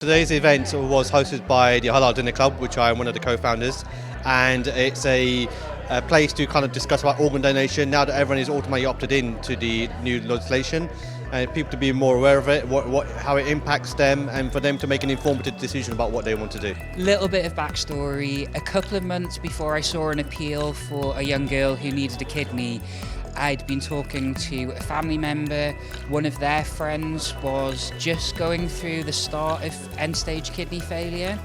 Today's event was hosted by the Halal Dinner Club, which I am one of the co-founders, and it's a place to kind of discuss about organ donation now that everyone is automatically opted in to the new legislation, and people to be more aware of it, how it impacts them, and for them to make an informative decision about what they want to do. Little bit of backstory. A couple of months before I saw an appeal for a young girl who needed a kidney, I'd been talking to a family member. One of their friends was just going through the start of end-stage kidney failure,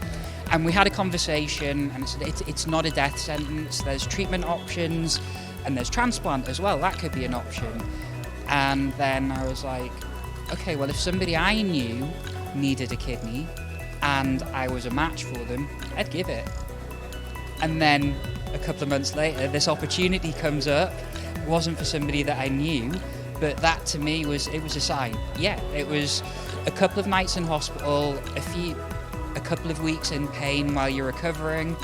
and we had a conversation, and I said it's not a death sentence, there's treatment options, and there's transplant as well, that could be an option. And then I was like, okay, well, if somebody I knew needed a kidney and I was a match for them, I'd give it. And then a couple of months later, this opportunity comes up. It wasn't for somebody that I knew, but that to me was a sign. Yeah, it was a couple of nights in hospital, a couple of weeks in pain while you're recovering,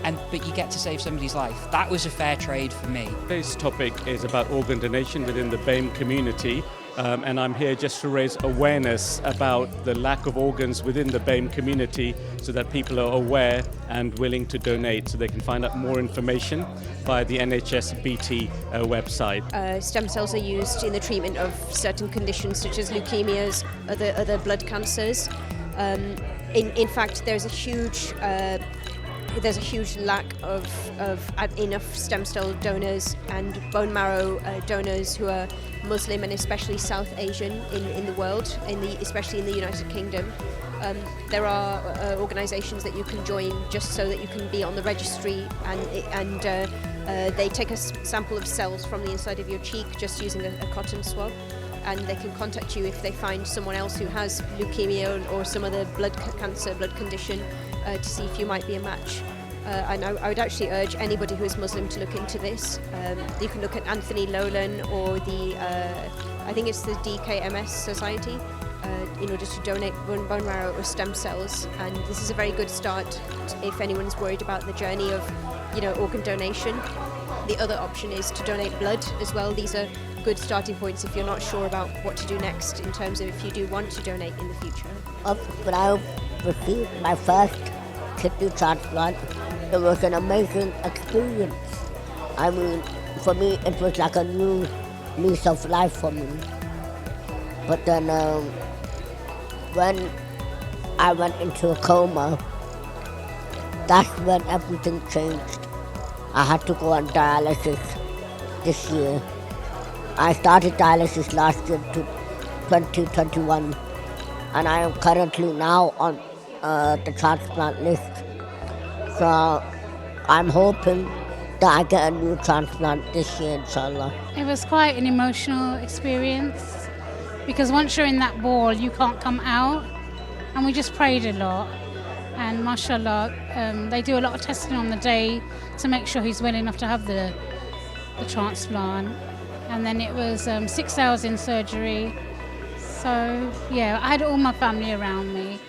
but you get to save somebody's life. That was a fair trade for me. Today's topic is about organ donation within the BAME community, and I'm here just to raise awareness about the lack of organs within the BAME community so that people are aware and willing to donate, so they can find out more information via the NHS BT website. Stem cells are used in the treatment of certain conditions such as leukemias, other blood cancers. In fact, there's a huge lack of enough stem cell donors and bone marrow donors who are Muslim and especially South Asian in the world, especially in the United Kingdom. There are organisations that you can join just so that you can be on the registry, and they take a sample of cells from the inside of your cheek just using a cotton swab, and they can contact you if they find someone else who has leukemia or some other blood condition to see if you might be a match. And I would actually urge anybody who is Muslim to look into this. You can look at Anthony Lolan or I think it's the DKMS Society, in order to donate bone marrow or stem cells. And this is a very good start if anyone's worried about the journey of, organ donation. The other option is to donate blood as well. These are good starting points if you're not sure about what to do next in terms of if you do want to donate in the future. When I received my first kidney transplant, it was an amazing experience. I mean, for me, it was like a new lease of life for me. But then when I went into a coma, that's when everything changed. I had to go on dialysis this year. I started dialysis last year to 2021, and I am currently now on the transplant list. So I'm hoping that I get a new transplant this year, inshallah. It was quite an emotional experience because once you're in that ball, you can't come out, and we just prayed a lot. And mashallah, they do a lot of testing on the day to make sure he's well enough to have the transplant. And then it was 6 hours in surgery. So yeah, I had all my family around me.